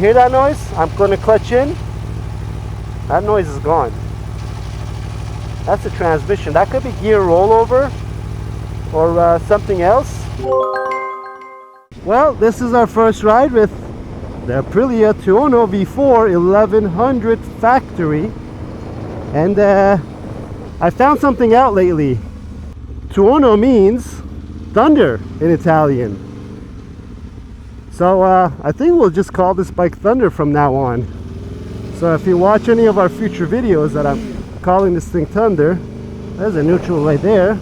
hear that noise? I'm going to clutch in. That noise is gone. That's the transmission. That could be gear rollover or something else. Well, this is our first ride with the Aprilia Tuono V4 1100 factory. And I found something out lately. Tuono means thunder in Italian. So I think we'll just call this bike Thunder from now on. So if you watch any of our future videos that I'm calling this thing Thunder, there's a neutral right there.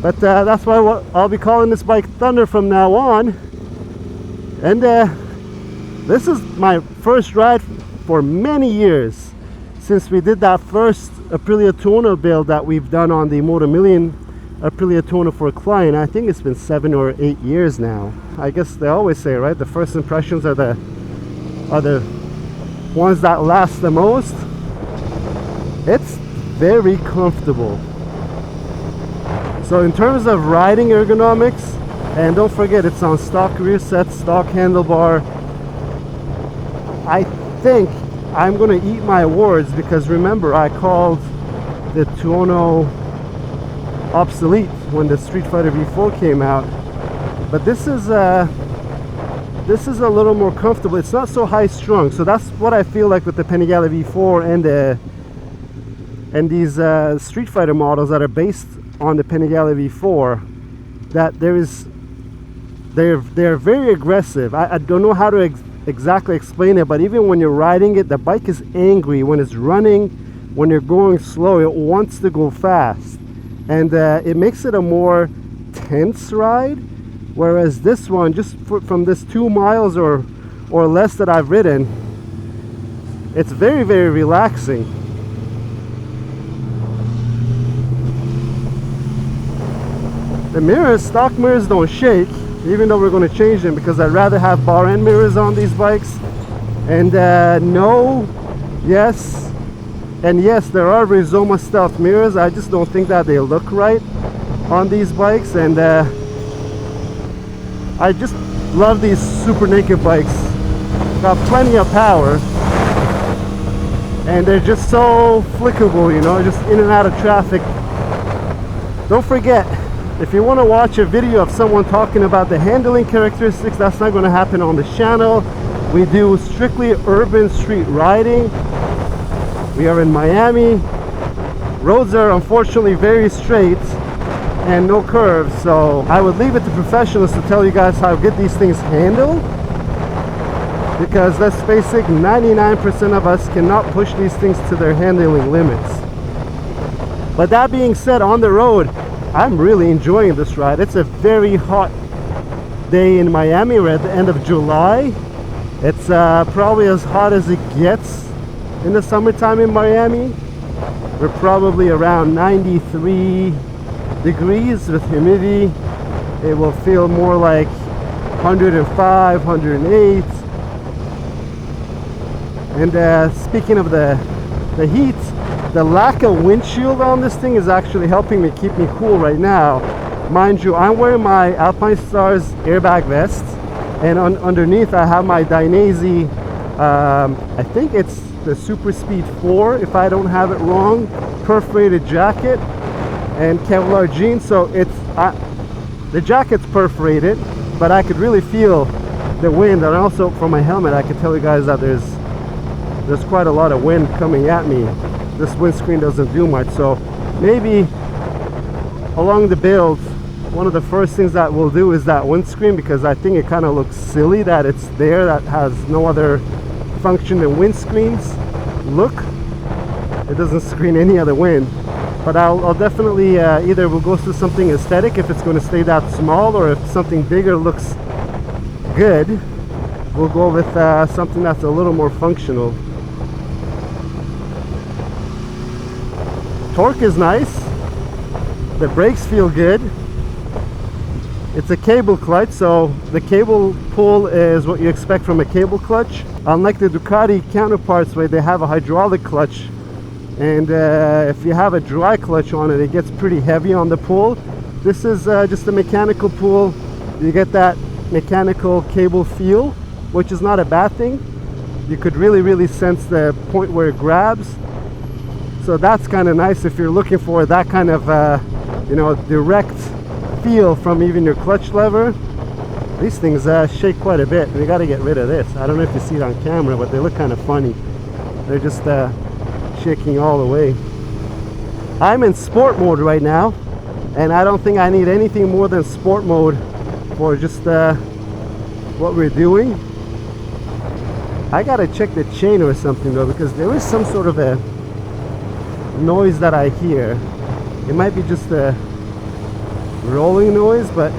But that's why I'll be calling this bike Thunder from now on. And this is my first ride for many years, since we did that first Aprilia Tuono build that we've done on the Motomillion Aprilia Tuono for a client. I think it's been 7 or 8 years now. I guess they always say, right, the first impressions are the ones that last the most. It's very comfortable. So in terms of riding ergonomics, and don't forget it's on stock rear set, stock handlebar, I think I'm gonna eat my words, because remember I called the Tuono obsolete when the Street Fighter V4 came out, but this is a little more comfortable. It's not so high strung, so that's what I feel like with the Panigale V4 and these Street Fighter models that are based on the Panigale V4, that they're very aggressive. I don't know how to exactly explain it, but even when you're riding it, the bike is angry. When it's running, when you're going slow, it wants to go fast, and it makes it a more tense ride. Whereas this one, just from this 2 miles or less that I've ridden, it's very, very relaxing. The mirrors, stock mirrors, don't shake, even though we're going to change them, because I'd rather have bar end mirrors on these bikes. And no, yes, and yes, there are Rizoma Stealth mirrors. I just don't think that they look right on these bikes. And I just love these super naked bikes. Got plenty of power, and they're just so flickable, you know, just in and out of traffic. Don't forget, if you want to watch a video of someone talking about the handling characteristics, that's not going to happen on the channel. We do strictly urban street riding. We are in Miami. Roads are unfortunately very straight and no curves, so I would leave it to professionals to tell you guys how good these things handle, because let's face it, 99% of us cannot push these things to their handling limits. But that being said, on the road, I'm really enjoying this ride. It's a very hot day in Miami. We're at the end of July. It's probably as hot as it gets in the summertime in Miami. We're probably around 93 degrees with humidity. It will feel more like 105, 108. And speaking of the heat, the lack of windshield on this thing is actually helping me keep me cool right now. Mind you, I'm wearing my Alpine Stars airbag vest, and underneath I have my Dainese, I think it's the Super Speed 4 if I don't have it wrong, perforated jacket and Kevlar jeans. So it's the jacket's perforated, but I could really feel the wind. And also from my helmet I can tell you guys that there's quite a lot of wind coming at me. This windscreen doesn't do much, so maybe along the build, one of the first things that we'll do is that windscreen, because I think it kind of looks silly that it's there, that has no other function than windscreens. Look, it doesn't screen any other wind. But I'll definitely either we'll go to something aesthetic if it's going to stay that small, or if something bigger looks good, we'll go with something that's a little more functional. Torque is nice. The brakes feel good. It's a cable clutch, so the cable pull is what you expect from a cable clutch. Unlike the Ducati counterparts where they have a hydraulic clutch, and if you have a dry clutch on it, it gets pretty heavy on the pull. This is just a mechanical pull. You get that mechanical cable feel. which is not a bad thing. You could really sense the point where it grabs. So that's kind of nice if you're looking for that kind of you know, direct feel from even your clutch lever. These things shake quite a bit. We got to get rid of this. I don't know if you see it on camera, but they look kind of funny. They're just shaking all the way. I'm in sport mode right now, and I don't think I need anything more than sport mode for just what we're doing. I gotta check the chain or something though, because there is some sort of a noise that I hear. It might be just a rolling noise, but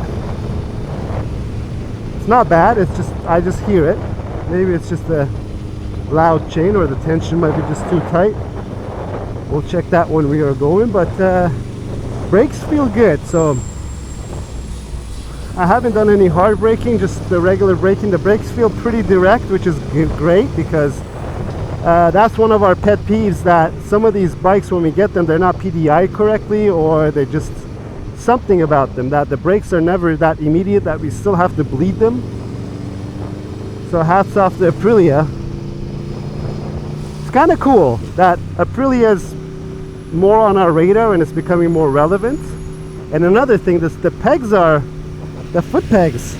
it's not bad. It's just, I just hear it. Maybe it's just a loud chain, or the tension might be just too tight. We'll check that when we are going, but brakes feel good. So I haven't done any hard braking, just the regular braking. The brakes feel pretty direct, which is great, because that's one of our pet peeves, that some of these bikes, when we get them, they're not PDI correctly, or they just something about them, that the brakes are never that immediate, that we still have to bleed them. So hats off to Aprilia. It's kind of cool that Aprilia is more on our radar and it's becoming more relevant. And another thing, the pegs are, the foot pegs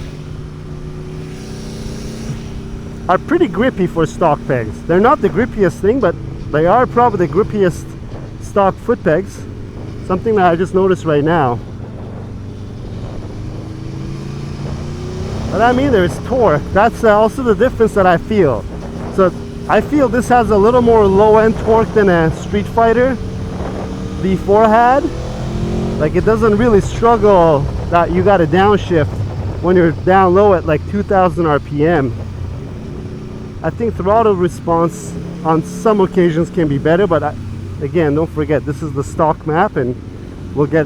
are pretty grippy for stock pegs. They're not the grippiest thing, but they are probably the grippiest stock foot pegs. Something that I just noticed right now. But I mean, there's torque. That's also the difference that I feel. So I feel this has a little more low-end torque than a Street Fighter V4 had. Like, it doesn't really struggle that you got to downshift when you're down low at like 2000 RPM. I think throttle response on some occasions can be better, but again, don't forget, this is the stock map, and we'll get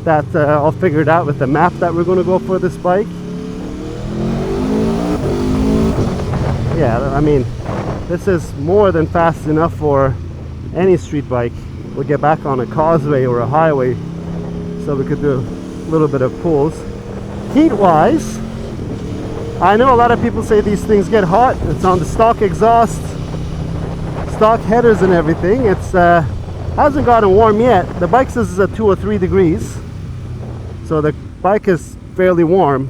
that all figured out with the map that we're going to go for this bike. Yeah, I mean, this is more than fast enough for any street bike. We'll get back on a causeway or a highway, so we could do a little bit of pulls. Heat wise, I know a lot of people say these things get hot. It's on the stock exhaust, stock headers and everything. It's hasn't gotten warm yet. The bike says it's at 2 or 3 degrees, so the bike is fairly warm.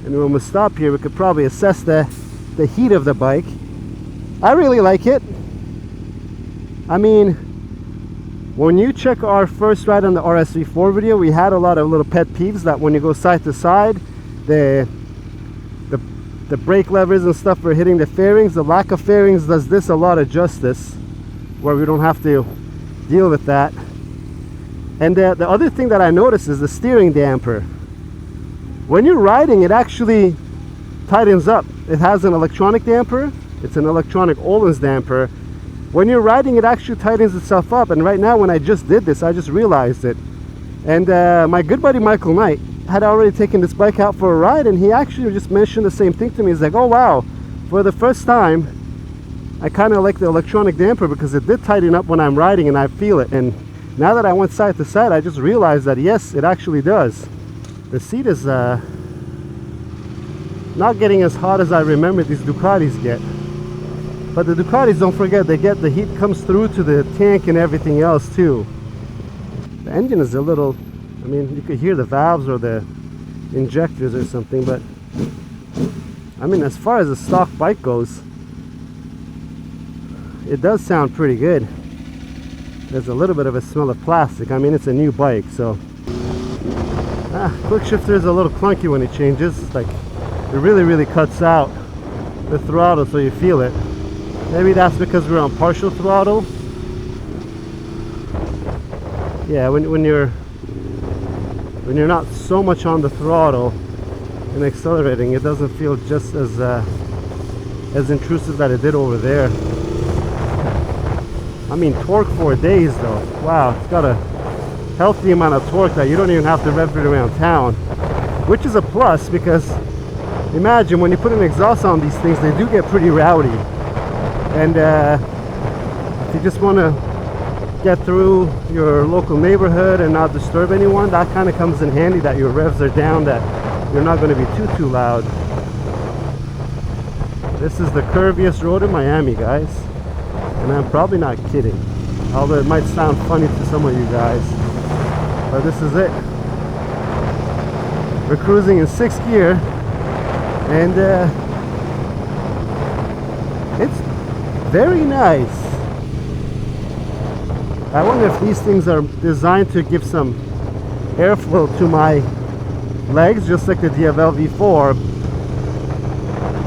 And when we stop here, we could probably assess the heat of the bike. I really like it. I mean, when you check our first ride on the RSV4 video, we had a lot of little pet peeves, that when you go side to side, the brake levers and stuff are hitting the fairings. The lack of fairings does this a lot of justice, where we don't have to deal with that. And the other thing that I noticed is the steering damper. When you're riding, it actually tightens up. It has an electronic damper. It's an electronic Öhlins damper. When you're riding, it actually tightens itself up. And right now, when I just did this, I just realized it. And my good buddy Michael Knight had already taken this bike out for a ride, and he actually just mentioned the same thing to me. He's like, oh wow, for the first time I kind of like the electronic damper, because it did tighten up when I'm riding and I feel it. And now that I went side to side, I just realized that yes, it actually does. The seat is not getting as hot as I remember these Ducatis get. But the Ducatis, don't forget, they get, the heat comes through to the tank and everything else too. The engine is a little, I mean, you could hear the valves or the injectors or something, but I mean, as far as a stock bike goes, it does sound pretty good. There's a little bit of a smell of plastic. I mean, it's a new bike, so quick shifter is a little clunky when it changes. It's like it really cuts out the throttle, so you feel it. Maybe that's because we're on partial throttle. Yeah, when you're not so much on the throttle and accelerating, it doesn't feel just as intrusive that it did over there. I mean, torque for days though. Wow, it's got a healthy amount of torque that you don't even have to rev it around town, which is a plus, because imagine when you put an exhaust on these things, they do get pretty rowdy. And if you just want to get through your local neighborhood and not disturb anyone, that kind of comes in handy, that your revs are down, that you're not going to be too loud. This is the curviest road in Miami, guys. And I'm probably not kidding. Although it might sound funny to some of you guys. But this is it. We're cruising in 6th gear. And it's very nice. I wonder if these things are designed to give some airflow to my legs, just like the DFL V4.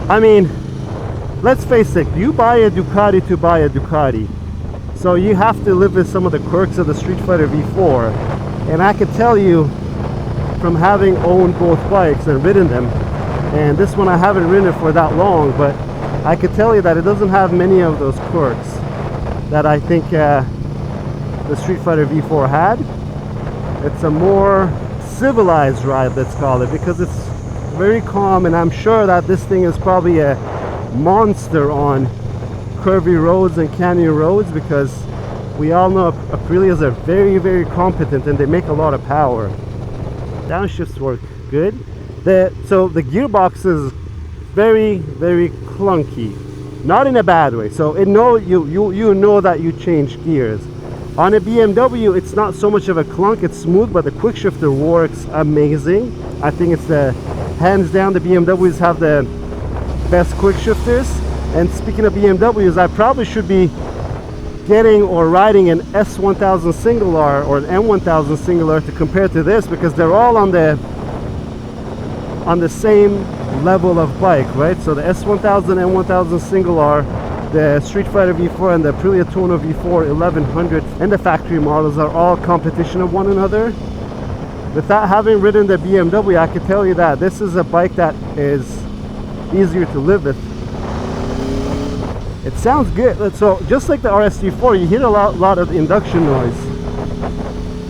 I mean, let's face it, you buy a Ducati to buy a Ducati. So you have to live with some of the quirks of the Street Fighter V4. And I can tell you, from having owned both bikes and ridden them, and this one I haven't ridden it for that long, but I could tell you that it doesn't have many of those quirks that I think the Street Fighter V4 had. It's a more civilized ride, let's call it, because it's very calm, and I'm sure that this thing is probably a monster on curvy roads and canyon roads, because we all know Aprilias are very, very competent and they make a lot of power. Downshifts work good. So the gearbox is very, very clunky, not in a bad way. So you know that you change gears. On a BMW, it's not so much of a clunk, it's smooth, but the quick shifter works amazing. I think it's hands down, the BMWs have the best quick shifters. And speaking of BMWs, I probably should be getting or riding an S1000 single R or an M1000 single R to compare to this, because they're all on the same level of bike, right? So the S1000, M1000 single R, the Street Fighter V4 and the Aprilia Tuono V4 1100 and the factory models are all competition of one another. Without having ridden the BMW, I can tell you that this is a bike that is easier to live with. It sounds good. So just like the RSG4, you hear a lot of induction noise.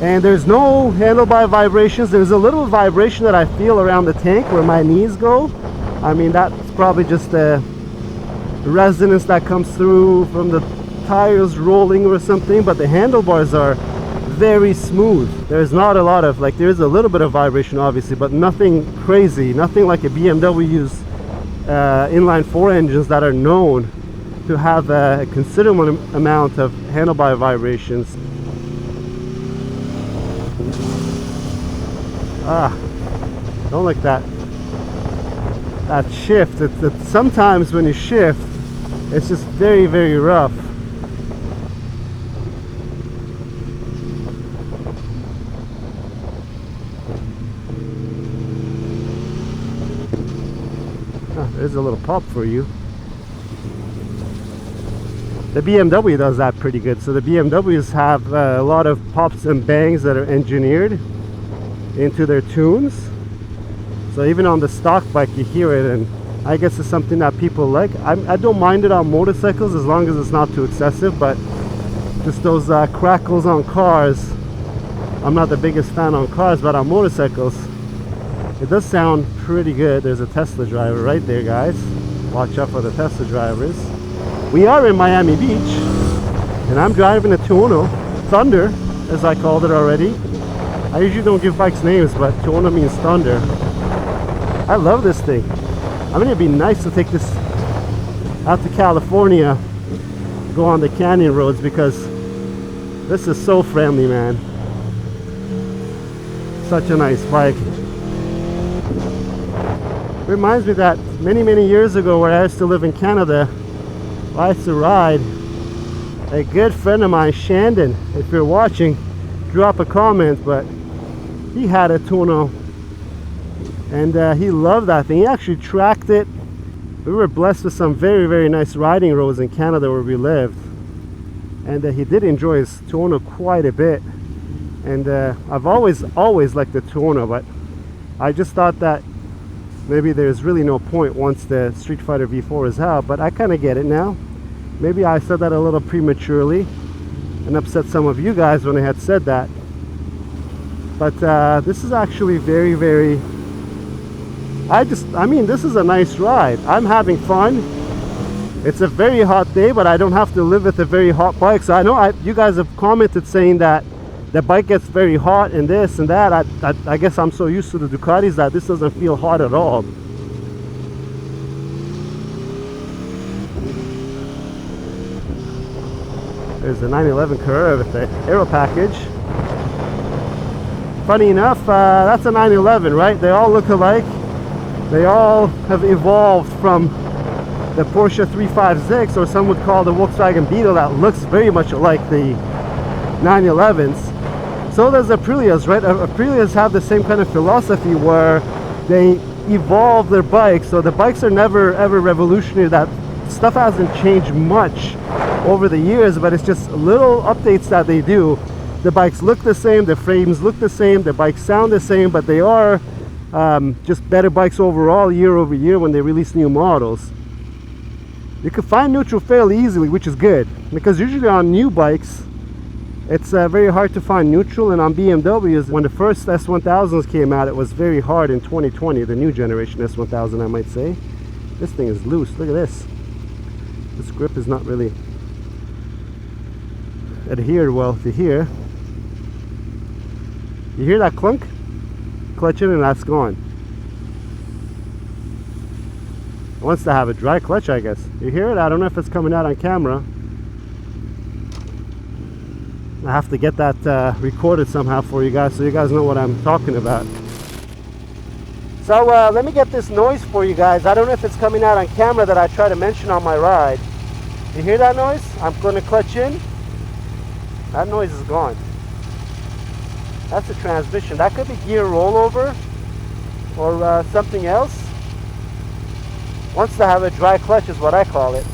And there's no handlebar vibrations. There's a little vibration that I feel around the tank where my knees go. I mean, that's probably just the resonance that comes through from the tires rolling or something, but the handlebars are very smooth. There's not a lot of, like, there's a little bit of vibration obviously, but nothing crazy, nothing like a BMW's inline 4 engines that are known to have a considerable amount of handlebar vibrations. Don't like that shift. It's sometimes when you shift, it's just very, very rough. There's a little pop for you. The BMW does that pretty good. So the BMWs have a lot of pops and bangs that are engineered into their tunes. So even on the stock bike you hear it, and I guess it's something that people like. I don't mind it on motorcycles as long as it's not too excessive, but just those crackles on cars, I'm not the biggest fan on cars, but on motorcycles it does sound pretty good. There's a Tesla driver right there, guys. Watch out for the Tesla drivers. We are in Miami Beach, and I'm driving a Tuono Thunder, as I called it already. I usually don't give bikes names, but Tuono means thunder. I love this thing. I mean, it'd be nice to take this out to California, go on the canyon roads, because this is so friendly, man. Such a nice bike. Reminds me that many years ago, where I used to live in Canada, I used to ride. A good friend of mine, Shandon, if you're watching, drop a comment, but he had a Tuono, and he loved that thing. He actually tracked it. We were blessed with some very nice riding roads in Canada where we lived, and he did enjoy his Tuono quite a bit. And I've always liked the Tuono, but I just thought that maybe there's really no point once the Street Fighter V4 is out, but I kind of get it now. Maybe I said that a little prematurely and upset some of you guys when I had said that. But this is actually very, I mean, this is a nice ride. I'm having fun. It's a very hot day, but I don't have to live with a very hot bike. So I know you guys have commented saying that the bike gets very hot and this and that. I guess I'm so used to the Ducatis that this doesn't feel hot at all. There's the 911 Curve with the aero package. Funny enough, that's a 911, right? They all look alike. They all have evolved from the Porsche 356, or some would call the Volkswagen Beetle, that looks very much like the 911s. So does Aprilia's, right? Aprilia's have the same kind of philosophy where they evolve their bikes. So the bikes are never ever revolutionary. That stuff hasn't changed much over the years, but it's just little updates that they do. The bikes look the same, the frames look the same, the bikes sound the same, but they are just better bikes overall year over year when they release new models. You can find neutral fairly easily, which is good, because usually on new bikes it's very hard to find neutral, and on BMWs, when the first S1000s came out, it was very hard in 2020, the new generation S1000 I might say. This thing is loose, look at this. This grip is not really adhered well to here. You hear that clunk? Clutch in and that's gone. It wants to have a dry clutch, I guess. You hear it? I don't know if it's coming out on camera. I have to get that recorded somehow for you guys, so you guys know what I'm talking about. So let me get this noise for you guys. I don't know if it's coming out on camera that I try to mention on my ride. You hear that noise? I'm going to clutch in. That noise is gone. That's the transmission. That could be gear rollover or something else. Wants to have a dry clutch is what I call it.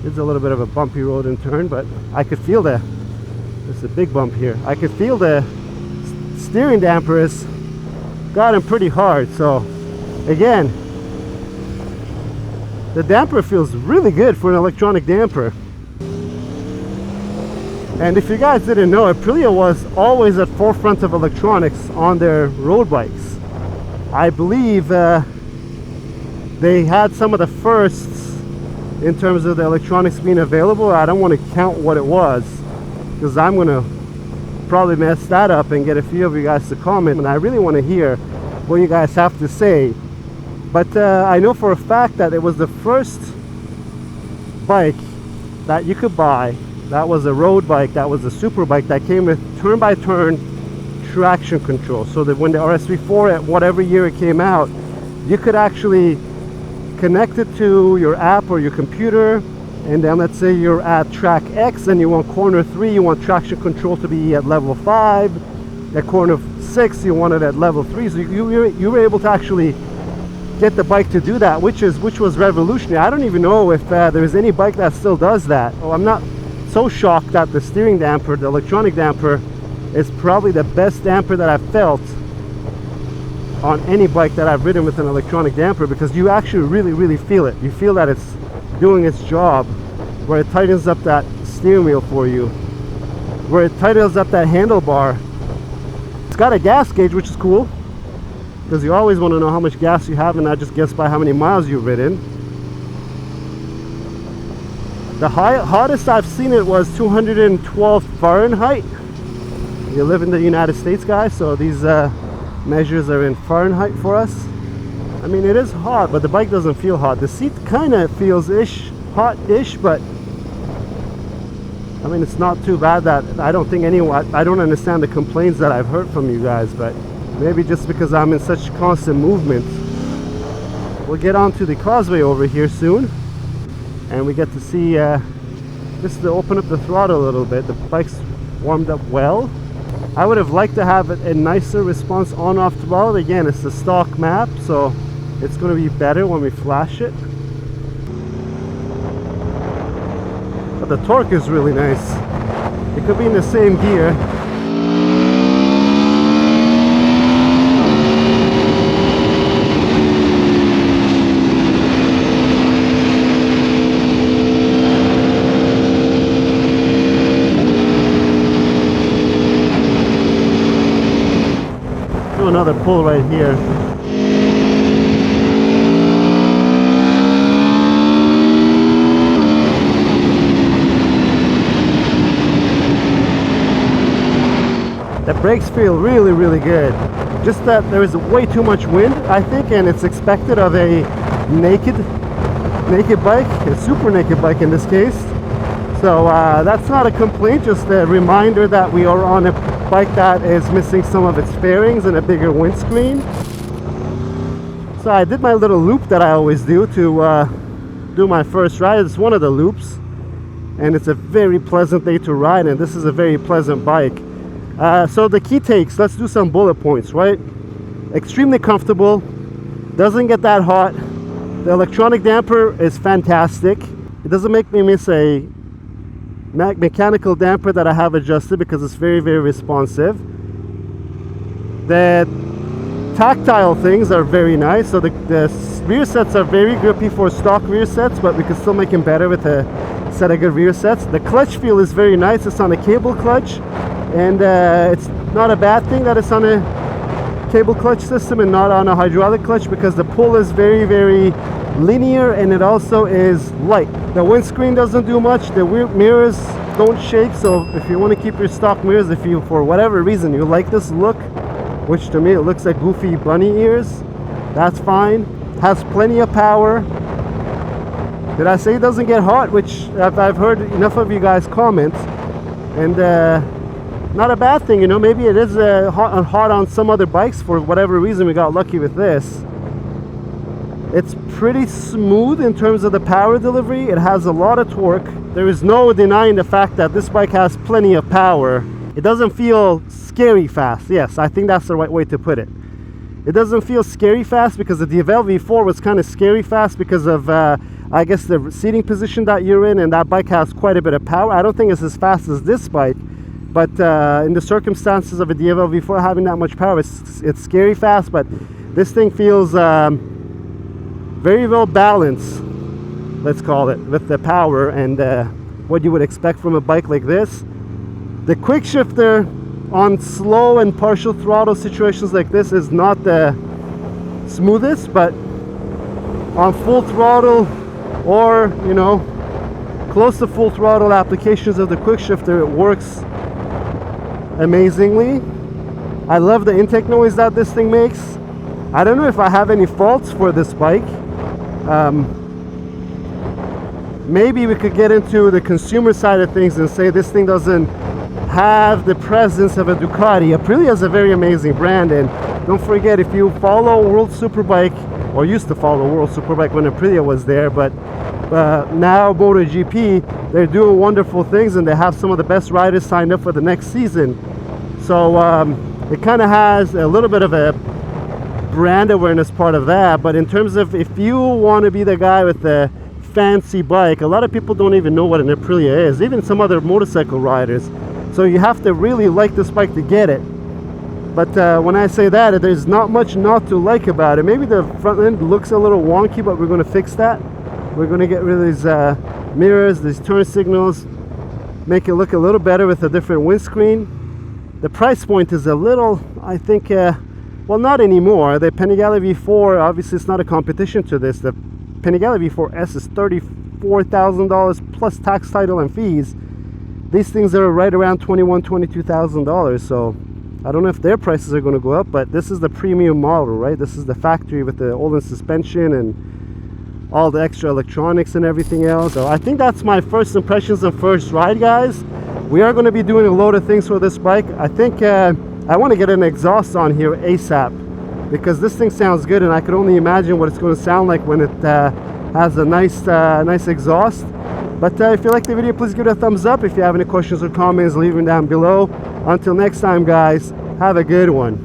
It's a little bit of a bumpy road and turn, but I could feel the, there's a big bump here. I could feel the steering damper has got him pretty hard. So again, the damper feels really good for an electronic damper. And if you guys didn't know, Aprilia was always at forefront of electronics on their road bikes. I believe they had some of the firsts in terms of the electronics being available. I don't want to count what it was, because I'm going to probably mess that up and get a few of you guys to comment, and I really want to hear what you guys have to say. But I know for a fact that it was the first bike that you could buy that was a road bike, that was a super bike that came with turn-by-turn traction control, so that when the RS34 at whatever year it came out, you could actually connect it to your app or your computer, and then let's say you're at track X and you want corner 3, you want traction control to be at level 5, at corner 6 you want it at level 3, so you were able to actually get the bike to do that, which was revolutionary. I don't even know if there's any bike that still does that. Oh, I'm not so shocked that the steering damper, the electronic damper, is probably the best damper that I've felt on any bike that I've ridden with an electronic damper, because you actually really feel it. You feel that it's doing its job, where it tightens up that steering wheel for you, where it tightens up that handlebar. It's got a gas gauge, which is cool, because you always want to know how much gas you have and not just guess by how many miles you've ridden. The hottest I've seen it was 212 Fahrenheit. You live in the United States, guys, so these measures are in Fahrenheit for us. I mean, it is hot, but the bike doesn't feel hot. The seat kind of feels hot-ish, but I mean, it's not too bad. That I don't understand the complaints that I've heard from you guys, but maybe just because I'm in such constant movement. We'll get onto the causeway over here soon, and we get to see just to open up the throttle a little bit. The bike's warmed up well. I would have liked to have a nicer response on-off throttle. Again, it's the stock map, so it's going to be better when we flash it. But the torque is really nice. It could be in the same gear. Another pull right here. The brakes feel really good. Just that there is way too much wind, I think, and it's expected of a naked bike, a super naked bike in this case. So that's not a complaint, just a reminder that we are on a bike that is missing some of its fairings and a bigger windscreen. So I did my little loop that I always do to do my first ride. It's one of the loops, and it's a very pleasant day to ride, and this is a very pleasant bike. So the key takes, let's do some bullet points, right? Extremely comfortable, doesn't get that hot. The electronic damper is fantastic. It doesn't make me miss a mechanical damper that I have adjusted because it's very, very responsive. The tactile things are very nice. So the rear sets are very grippy for stock rear sets, but we can still make them better with a set of good rear sets. The clutch feel is very nice. It's on a cable clutch, and it's not a bad thing that it's on a cable clutch system and not on a hydraulic clutch, because the pull is very, very linear, and it also is light. The windscreen doesn't do much. The mirrors don't shake. So if you want to keep your stock mirrors, if you for whatever reason you like this look, which to me it looks like goofy bunny ears, that's fine. Has plenty of power. Did I say it doesn't get hot? Which I've heard enough of you guys comment, and not a bad thing, you know. Maybe it is hot on some other bikes. For whatever reason we got lucky with this. It's pretty smooth in terms of the power delivery. It has a lot of torque. There is no denying the fact that this bike has plenty of power. It doesn't feel scary fast. Yes, I think that's the right way to put it. It doesn't feel scary fast, because the DeVal V4 was kind of scary fast because of I guess the seating position that you're in, and that bike has quite a bit of power. I don't think it's as fast as this bike, but in the circumstances of a DeVal V4 having that much power, it's scary fast. But this thing feels very well balanced, let's call it, with the power and what you would expect from a bike like this. The quick shifter on slow and partial throttle situations like this is not the smoothest, but on full throttle, or you know, close to full throttle applications of the quick shifter, it works amazingly. I love the intake noise that this thing makes. I don't know if I have any faults for this bike. Maybe we could get into the consumer side of things and say this thing doesn't have the presence of a Ducati. Aprilia is a very amazing brand, and don't forget, if you follow World Superbike, or used to follow World Superbike when Aprilia was there, but now MotoGP, they're doing wonderful things, and they have some of the best riders signed up for the next season. So it kind of has a little bit of a brand awareness part of that. But in terms of, if you want to be the guy with the fancy bike, a lot of people don't even know what an Aprilia is, even some other motorcycle riders. So you have to really like this bike to get it. But when I say that, there's not much not to like about it. Maybe the front end looks a little wonky, but we're going to fix that. We're going to get rid of these mirrors, these turn signals, make it look a little better with a different windscreen. The price point is a little, I think, well, not anymore. The Panigale V4, obviously it's not a competition to this. The Panigale V4S is $34,000 plus tax, title, and fees. These things are right around $21,000, $22,000. So I don't know if their prices are going to go up, but this is the premium model, right? This is the factory with the Olin suspension and all the extra electronics and everything else. So I think that's my first impressions and first ride, guys. We are going to be doing a load of things for this bike. I think I want to get an exhaust on here ASAP, because this thing sounds good, and I could only imagine what it's going to sound like when it has a nice exhaust. But if you like the video, please give it a thumbs up. If you have any questions or comments, leave them down below. Until next time, guys, have a good one.